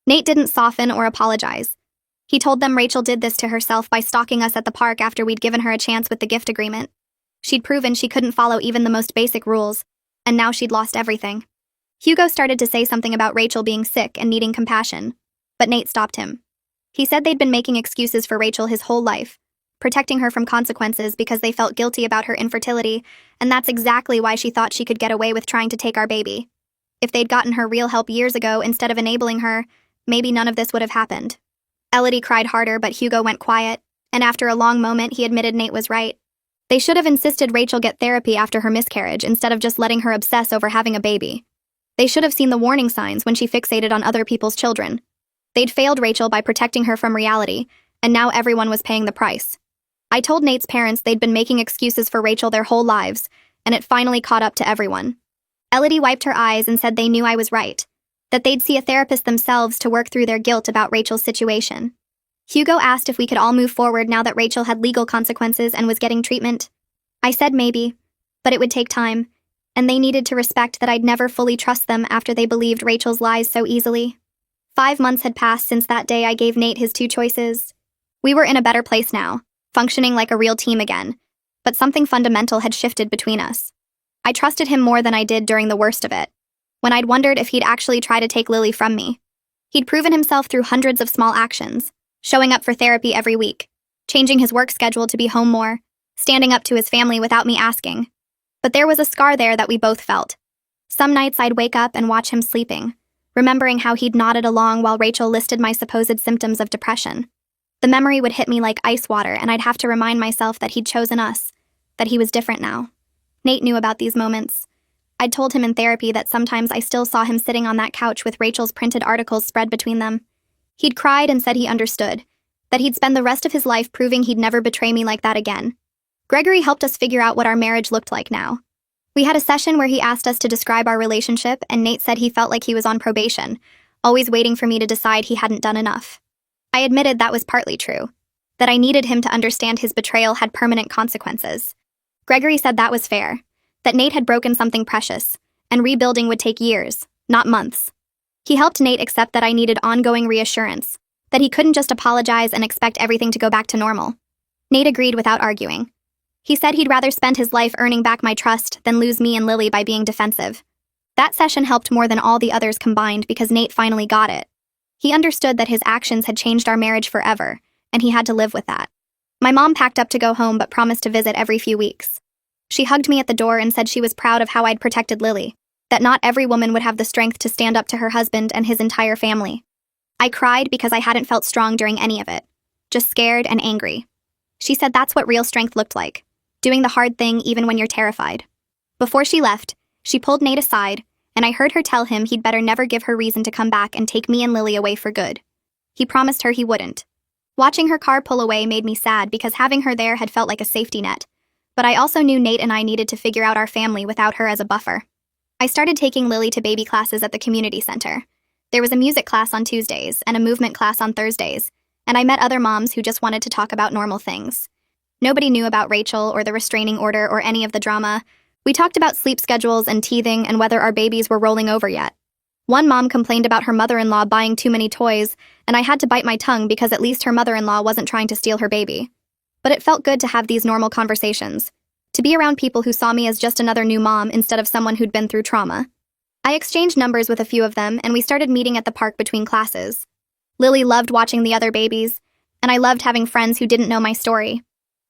Nate didn't soften or apologize. He told them Rachel did this to herself by stalking us at the park after we'd given her a chance with the gift agreement. She'd proven she couldn't follow even the most basic rules, and now she'd lost everything. Hugo started to say something about Rachel being sick and needing compassion, but Nate stopped him. He said they'd been making excuses for Rachel his whole life, protecting her from consequences because they felt guilty about her infertility, and that's exactly why she thought she could get away with trying to take our baby. If they'd gotten her real help years ago instead of enabling her, maybe none of this would have happened. Elodie cried harder, but Hugo went quiet, and after a long moment, he admitted Nate was right. They should have insisted Rachel get therapy after her miscarriage instead of just letting her obsess over having a baby. They should have seen the warning signs when she fixated on other people's children. They'd failed Rachel by protecting her from reality, and now everyone was paying the price. I told Nate's parents they'd been making excuses for Rachel their whole lives, and it finally caught up to everyone. Elodie wiped her eyes and said they knew I was right, that they'd see a therapist themselves to work through their guilt about Rachel's situation. Hugo asked if we could all move forward now that Rachel had legal consequences and was getting treatment. I said maybe, but it would take time, and they needed to respect that I'd never fully trust them after they believed Rachel's lies so easily. 5 months had passed since that day I gave Nate his 2 choices. We were in a better place now, functioning like a real team again, but something fundamental had shifted between us. I trusted him more than I did during the worst of it, when I'd wondered if he'd actually try to take Lily from me. He'd proven himself through hundreds of small actions, showing up for therapy every week, changing his work schedule to be home more, standing up to his family without me asking. But there was a scar there that we both felt. Some nights I'd wake up and watch him sleeping, remembering how he'd nodded along while Rachel listed my supposed symptoms of depression. The memory would hit me like ice water, and I'd have to remind myself that he'd chosen us, that he was different now. Nate knew about these moments. I'd told him in therapy that sometimes I still saw him sitting on that couch with Rachel's printed articles spread between them. He'd cried and said he understood, that he'd spend the rest of his life proving he'd never betray me like that again. Gregory helped us figure out what our marriage looked like now. We had a session where he asked us to describe our relationship, and Nate said he felt like he was on probation, always waiting for me to decide he hadn't done enough. I admitted that was partly true, that I needed him to understand his betrayal had permanent consequences. Gregory said that was fair, that Nate had broken something precious, and rebuilding would take years, not months. He helped Nate accept that I needed ongoing reassurance, that he couldn't just apologize and expect everything to go back to normal. Nate agreed without arguing. He said he'd rather spend his life earning back my trust than lose me and Lily by being defensive. That session helped more than all the others combined because Nate finally got it. He understood that his actions had changed our marriage forever, and he had to live with that. My mom packed up to go home but promised to visit every few weeks. She hugged me at the door and said she was proud of how I'd protected Lily, that not every woman would have the strength to stand up to her husband and his entire family. I cried because I hadn't felt strong during any of it, just scared and angry. She said that's what real strength looked like, doing the hard thing even when you're terrified. Before she left, she pulled Nate aside, and I heard her tell him he'd better never give her reason to come back and take me and Lily away for good. He promised her he wouldn't. Watching her car pull away made me sad because having her there had felt like a safety net, but I also knew Nate and I needed to figure out our family without her as a buffer. I started taking Lily to baby classes at the community center. There was a music class on Tuesdays and a movement class on Thursdays, and I met other moms who just wanted to talk about normal things. Nobody knew about Rachel or the restraining order or any of the drama. We talked about sleep schedules and teething and whether our babies were rolling over yet. One mom complained about her mother-in-law buying too many toys, and I had to bite my tongue because at least her mother-in-law wasn't trying to steal her baby. But it felt good to have these normal conversations, to be around people who saw me as just another new mom instead of someone who'd been through trauma. I exchanged numbers with a few of them, and we started meeting at the park between classes. Lily loved watching the other babies, and I loved having friends who didn't know my story.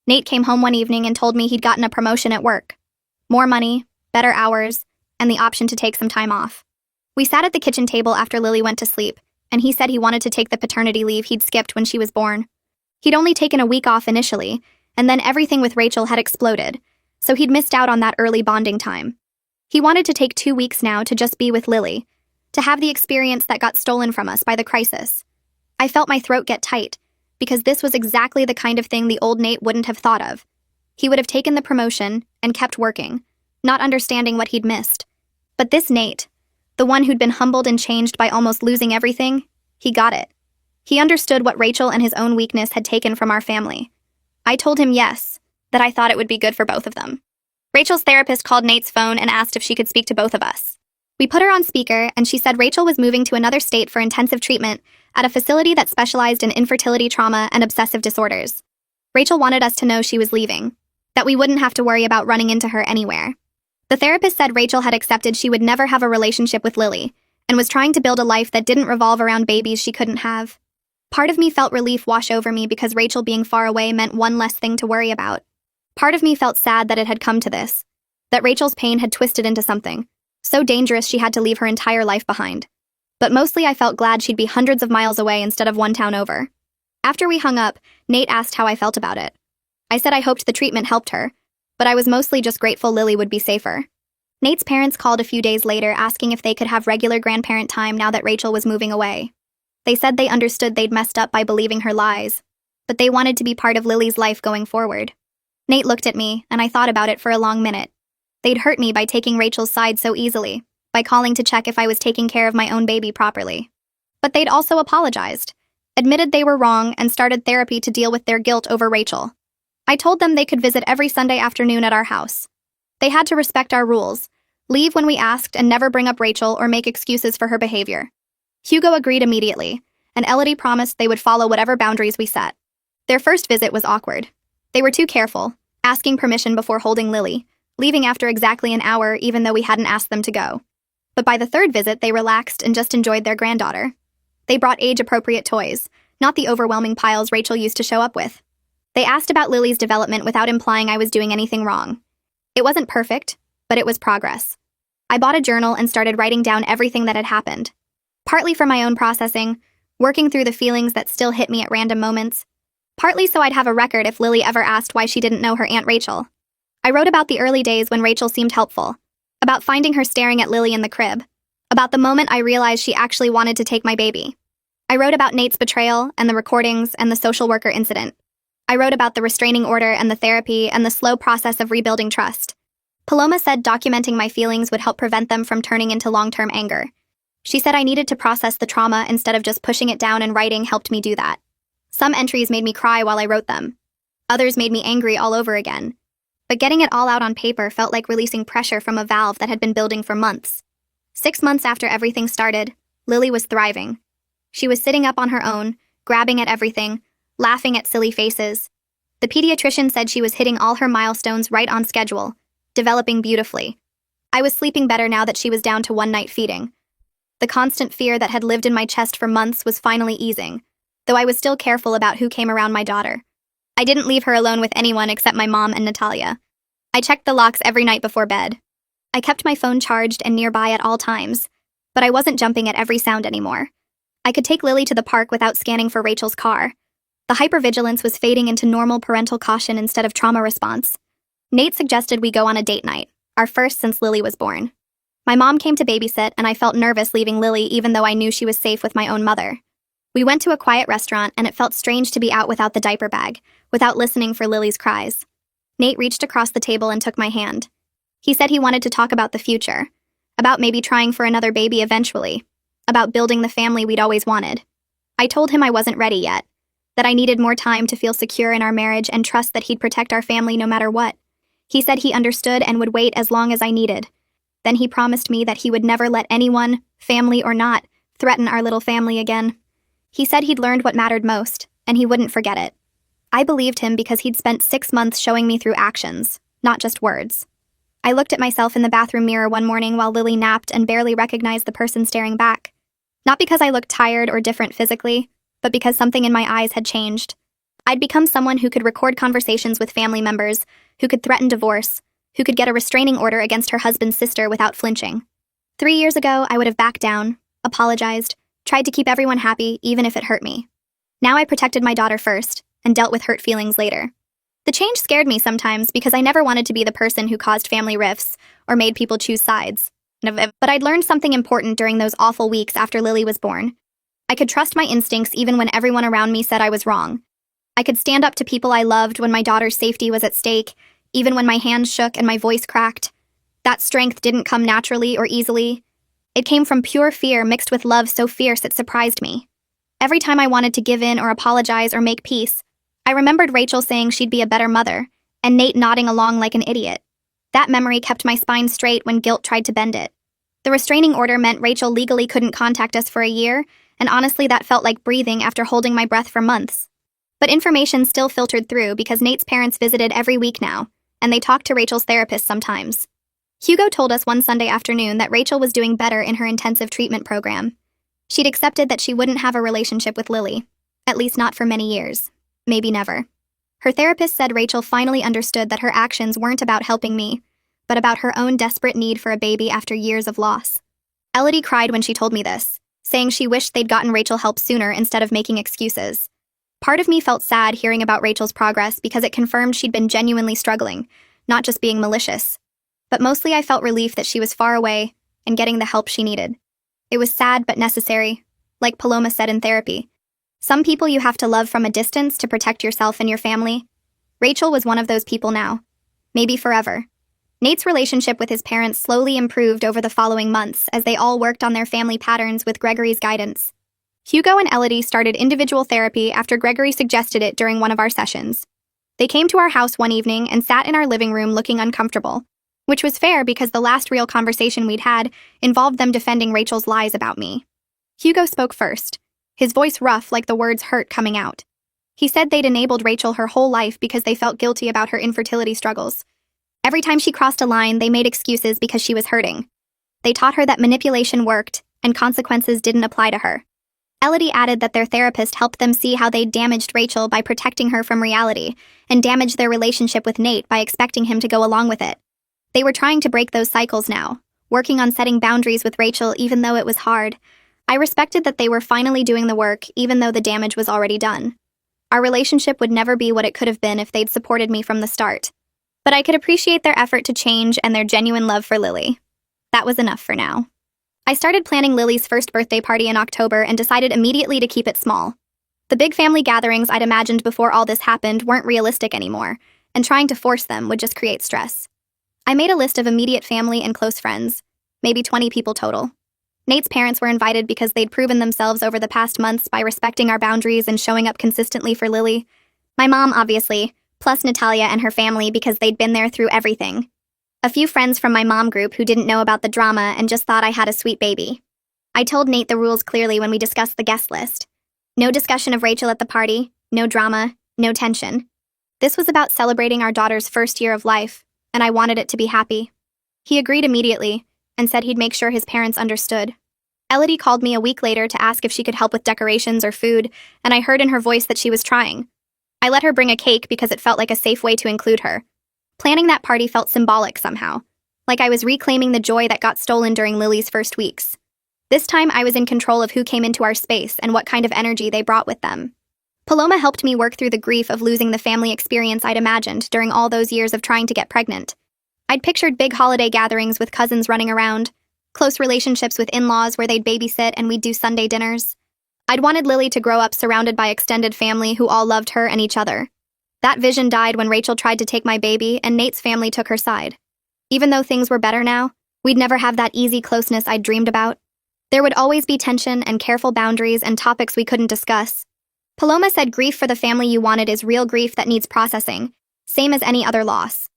Nate came home one evening and told me he'd gotten a promotion at work. More money, better hours, and the option to take some time off. We sat at the kitchen table after Lily went to sleep, and he said he wanted to take the paternity leave he'd skipped when she was born. He'd only taken a week off initially, and then everything with Rachel had exploded, so he'd missed out on that early bonding time. He wanted to take 2 weeks now to just be with Lily, to have the experience that got stolen from us by the crisis. I felt my throat get tight, because this was exactly the kind of thing the old Nate wouldn't have thought of. He would have taken the promotion and kept working, not understanding what he'd missed. But this Nate, the one who'd been humbled and changed by almost losing everything, he got it. He understood what Rachel and his own weakness had taken from our family. I told him yes, that I thought it would be good for both of them. Rachel's therapist called Nate's phone and asked if she could speak to both of us. We put her on speaker, and she said Rachel was moving to another state for intensive treatment at a facility that specialized in infertility trauma and obsessive disorders. Rachel wanted us to know she was leaving, that we wouldn't have to worry about running into her anywhere. The therapist said Rachel had accepted she would never have a relationship with Lily, and was trying to build a life that didn't revolve around babies she couldn't have. Part of me felt relief wash over me because Rachel being far away meant one less thing to worry about. Part of me felt sad that it had come to this, that Rachel's pain had twisted into something so dangerous she had to leave her entire life behind. But mostly I felt glad she'd be hundreds of miles away instead of one town over. After we hung up, Nate asked how I felt about it. I said I hoped the treatment helped her, but I was mostly just grateful Lily would be safer. Nate's parents called a few days later asking if they could have regular grandparent time now that Rachel was moving away. They said they understood they'd messed up by believing her lies, but they wanted to be part of Lily's life going forward. Nate looked at me, and I thought about it for a long minute. They'd hurt me by taking Rachel's side so easily, by calling to check if I was taking care of my own baby properly. But they'd also apologized, admitted they were wrong, and started therapy to deal with their guilt over Rachel. I told them they could visit every Sunday afternoon at our house. They had to respect our rules, leave when we asked, and never bring up Rachel or make excuses for her behavior. Hugo agreed immediately, and Elodie promised they would follow whatever boundaries we set. Their first visit was awkward. They were too careful, asking permission before holding Lily, leaving after exactly an hour even though we hadn't asked them to go. But by the third visit, they relaxed and just enjoyed their granddaughter. They brought age-appropriate toys, not the overwhelming piles Rachel used to show up with. They asked about Lily's development without implying I was doing anything wrong. It wasn't perfect, but it was progress. I bought a journal and started writing down everything that had happened. Partly for my own processing, working through the feelings that still hit me at random moments. Partly so I'd have a record if Lily ever asked why she didn't know her Aunt Rachel. I wrote about the early days when Rachel seemed helpful, about finding her staring at Lily in the crib, about the moment I realized she actually wanted to take my baby. I wrote about Nate's betrayal and the recordings and the social worker incident. I wrote about the restraining order and the therapy and the slow process of rebuilding trust. Paloma said documenting my feelings would help prevent them from turning into long-term anger. She said I needed to process the trauma instead of just pushing it down, and writing helped me do that. Some entries made me cry while I wrote them. Others made me angry all over again. But getting it all out on paper felt like releasing pressure from a valve that had been building for months. 6 months after everything started, Lily was thriving. She was sitting up on her own, grabbing at everything, laughing at silly faces. The pediatrician said she was hitting all her milestones right on schedule, developing beautifully. I was sleeping better now that she was down to one night feeding. The constant fear that had lived in my chest for months was finally easing, though I was still careful about who came around my daughter. I didn't leave her alone with anyone except my mom and Natalia. I checked the locks every night before bed. I kept my phone charged and nearby at all times, but I wasn't jumping at every sound anymore. I could take Lily to the park without scanning for Rachel's car. The hypervigilance was fading into normal parental caution instead of trauma response. Nate suggested we go on a date night, our first since Lily was born. My mom came to babysit, and I felt nervous leaving Lily even though I knew she was safe with my own mother. We went to a quiet restaurant, and it felt strange to be out without the diaper bag, without listening for Lily's cries. Nate reached across the table and took my hand. He said he wanted to talk about the future, about maybe trying for another baby eventually, about building the family we'd always wanted. I told him I wasn't ready yet, that I needed more time to feel secure in our marriage and trust that he'd protect our family no matter what. He said he understood and would wait as long as I needed. Then he promised me that he would never let anyone, family or not, threaten our little family again. He said he'd learned what mattered most, and he wouldn't forget it. I believed him because he'd spent 6 months showing me through actions, not just words. I looked at myself in the bathroom mirror one morning while Lily napped and barely recognized the person staring back. Not because I looked tired or different physically, but because something in my eyes had changed. I'd become someone who could record conversations with family members, who could threaten divorce, who could get a restraining order against her husband's sister without flinching. 3 years ago, I would have backed down, apologized, tried to keep everyone happy even if it hurt me. Now I protected my daughter first, and dealt with hurt feelings later. The change scared me sometimes because I never wanted to be the person who caused family rifts or made people choose sides. But I'd learned something important during those awful weeks after Lily was born. I could trust my instincts even when everyone around me said I was wrong. I could stand up to people I loved when my daughter's safety was at stake, even when my hands shook and my voice cracked. That strength didn't come naturally or easily. It came from pure fear mixed with love so fierce it surprised me. Every time I wanted to give in or apologize or make peace, I remembered Rachel saying she'd be a better mother, and Nate nodding along like an idiot. That memory kept my spine straight when guilt tried to bend it. The restraining order meant Rachel legally couldn't contact us for a year, and honestly that felt like breathing after holding my breath for months. But information still filtered through because Nate's parents visited every week now, and they talked to Rachel's therapist sometimes. Hugo told us one Sunday afternoon that Rachel was doing better in her intensive treatment program. She'd accepted that she wouldn't have a relationship with Lily, at least not for many years, maybe never. Her therapist said Rachel finally understood that her actions weren't about helping me, but about her own desperate need for a baby after years of loss. Elodie cried when she told me this, saying she wished they'd gotten Rachel help sooner instead of making excuses. Part of me felt sad hearing about Rachel's progress because it confirmed she'd been genuinely struggling, not just being malicious. But mostly I felt relief that she was far away and getting the help she needed. It was sad but necessary, like Paloma said in therapy. Some people you have to love from a distance to protect yourself and your family. Rachel was one of those people now. Maybe forever. Nate's relationship with his parents slowly improved over the following months as they all worked on their family patterns with Gregory's guidance. Hugo and Elodie started individual therapy after Gregory suggested it during one of our sessions. They came to our house one evening and sat in our living room looking uncomfortable, which was fair because the last real conversation we'd had involved them defending Rachel's lies about me. Hugo spoke first, his voice rough like the words hurt coming out. He said they'd enabled Rachel her whole life because they felt guilty about her infertility struggles. Every time she crossed a line, they made excuses because she was hurting. They taught her that manipulation worked and consequences didn't apply to her. Elodie added that their therapist helped them see how they'd damaged Rachel by protecting her from reality and damaged their relationship with Nate by expecting him to go along with it. They were trying to break those cycles now, working on setting boundaries with Rachel even though it was hard. I respected that they were finally doing the work even though the damage was already done. Our relationship would never be what it could have been if they'd supported me from the start. But I could appreciate their effort to change and their genuine love for Lily. That was enough for now. I started planning Lily's first birthday party in October and decided immediately to keep it small. The big family gatherings I'd imagined before all this happened weren't realistic anymore, and trying to force them would just create stress. I made a list of immediate family and close friends, maybe 20 people total. Nate's parents were invited because they'd proven themselves over the past months by respecting our boundaries and showing up consistently for Lily. My mom, obviously, plus Natalia and her family because they'd been there through everything. A few friends from my mom group who didn't know about the drama and just thought I had a sweet baby. I told Nate the rules clearly when we discussed the guest list. No discussion of Rachel at the party, no drama, no tension. This was about celebrating our daughter's first year of life, and I wanted it to be happy. He agreed immediately and said he'd make sure his parents understood. Elodie called me a week later to ask if she could help with decorations or food, and I heard in her voice that she was trying. I let her bring a cake because it felt like a safe way to include her. Planning that party felt symbolic somehow, like I was reclaiming the joy that got stolen during Lily's first weeks. This time I was in control of who came into our space and what kind of energy they brought with them. Paloma helped me work through the grief of losing the family experience I'd imagined during all those years of trying to get pregnant. I'd pictured big holiday gatherings with cousins running around, close relationships with in-laws where they'd babysit and we'd do Sunday dinners. I'd wanted Lily to grow up surrounded by extended family who all loved her and each other. That vision died when Rachel tried to take my baby and Nate's family took her side. Even though things were better now, we'd never have that easy closeness I'd dreamed about. There would always be tension and careful boundaries and topics we couldn't discuss. Paloma said grief for the family you wanted is real grief that needs processing, same as any other loss.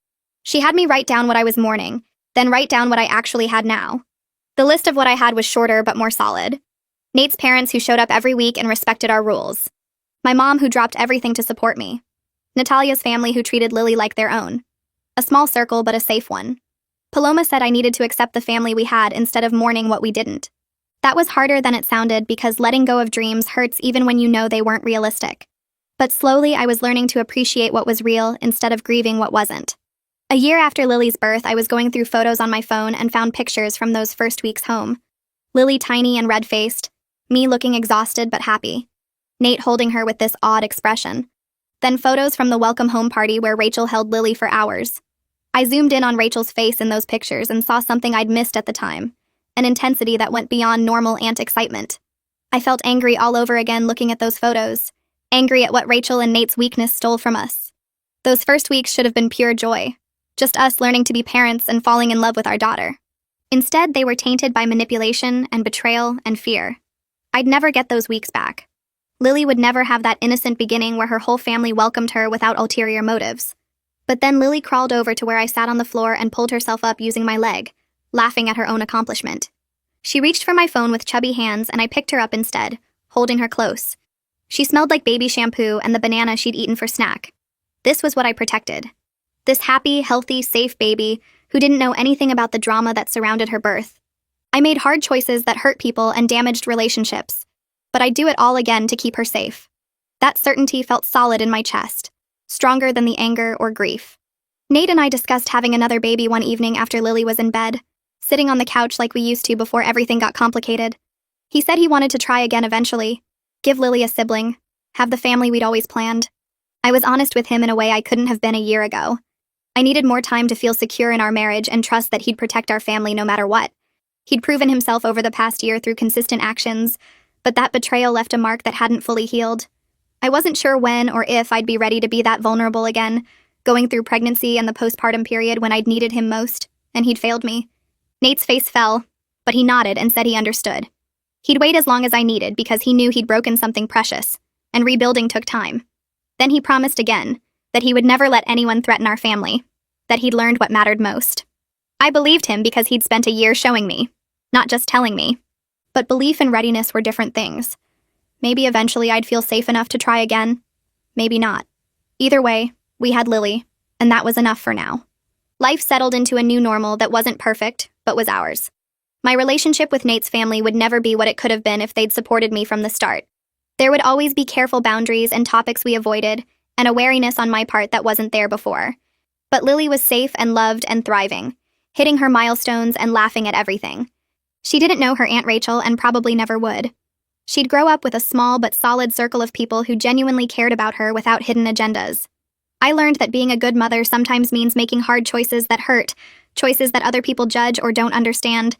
She had me write down what I was mourning, then write down what I actually had now. The list of what I had was shorter but more solid. Nate's parents who showed up every week and respected our rules. My mom who dropped everything to support me. Natalia's family who treated Lily like their own. A small circle but a safe one. Paloma said I needed to accept the family we had instead of mourning what we didn't. That was harder than it sounded because letting go of dreams hurts even when you know they weren't realistic. But slowly I was learning to appreciate what was real instead of grieving what wasn't. A year after Lily's birth, I was going through photos on my phone and found pictures from those first weeks home. Lily tiny and red-faced, me looking exhausted but happy. Nate holding her with this odd expression. Then photos from the welcome home party where Rachel held Lily for hours. I zoomed in on Rachel's face in those pictures and saw something I'd missed at the time. An intensity that went beyond normal aunt excitement. I felt angry all over again looking at those photos. Angry at what Rachel and Nate's weakness stole from us. Those first weeks should have been pure joy. just us learning to be parents and falling in love with our daughter. Instead, they were tainted by manipulation and betrayal and fear. I'd never get those weeks back. Lily would never have that innocent beginning where her whole family welcomed her without ulterior motives. But then Lily crawled over to where I sat on the floor and pulled herself up using my leg, laughing at her own accomplishment. She reached for my phone with chubby hands and I picked her up instead, holding her close. She smelled like baby shampoo and the banana she'd eaten for snack. This was what I protected. This happy, healthy, safe baby who didn't know anything about the drama that surrounded her birth. I made hard choices that hurt people and damaged relationships, but I'd do it all again to keep her safe. That certainty felt solid in my chest, stronger than the anger or grief. Nate and I discussed having another baby one evening after Lily was in bed, sitting on the couch like we used to before everything got complicated. He said he wanted to try again eventually, give Lily a sibling, have the family we'd always planned. I was honest with him in a way I couldn't have been a year ago. I needed more time to feel secure in our marriage and trust that he'd protect our family no matter what. He'd proven himself over the past year through consistent actions, but that betrayal left a mark that hadn't fully healed. I wasn't sure when or if I'd be ready to be that vulnerable again, going through pregnancy and the postpartum period when I'd needed him most, and he'd failed me. Nate's face fell, but he nodded and said he understood. He'd wait as long as I needed because he knew he'd broken something precious, and rebuilding took time. Then he promised again that he would never let anyone threaten our family, that he'd learned what mattered most. I believed him because he'd spent a year showing me, not just telling me. But belief and readiness were different things. Maybe eventually I'd feel safe enough to try again. Maybe not. Either way, we had Lily, and that was enough for now. Life settled into a new normal that wasn't perfect, but was ours. My relationship with Nate's family would never be what it could have been if they'd supported me from the start. There would always be careful boundaries and topics we avoided, and a wariness on my part that wasn't there before. But Lily was safe and loved and thriving, hitting her milestones and laughing at everything. She didn't know her Aunt Rachel and probably never would. She'd grow up with a small but solid circle of people who genuinely cared about her without hidden agendas. I learned that being a good mother sometimes means making hard choices that hurt, choices that other people judge or don't understand.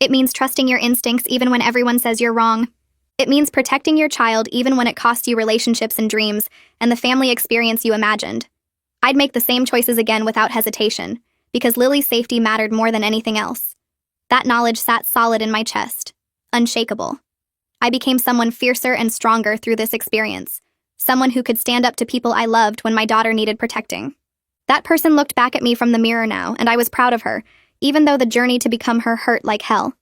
It means trusting your instincts even when everyone says you're wrong. It means protecting your child even when it costs you relationships and dreams, and the family experience you imagined. I'd make the same choices again without hesitation, because Lily's safety mattered more than anything else. That knowledge sat solid in my chest, unshakable. I became someone fiercer and stronger through this experience, someone who could stand up to people I loved when my daughter needed protecting. That person looked back at me from the mirror now, and I was proud of her, even though the journey to become her hurt like hell.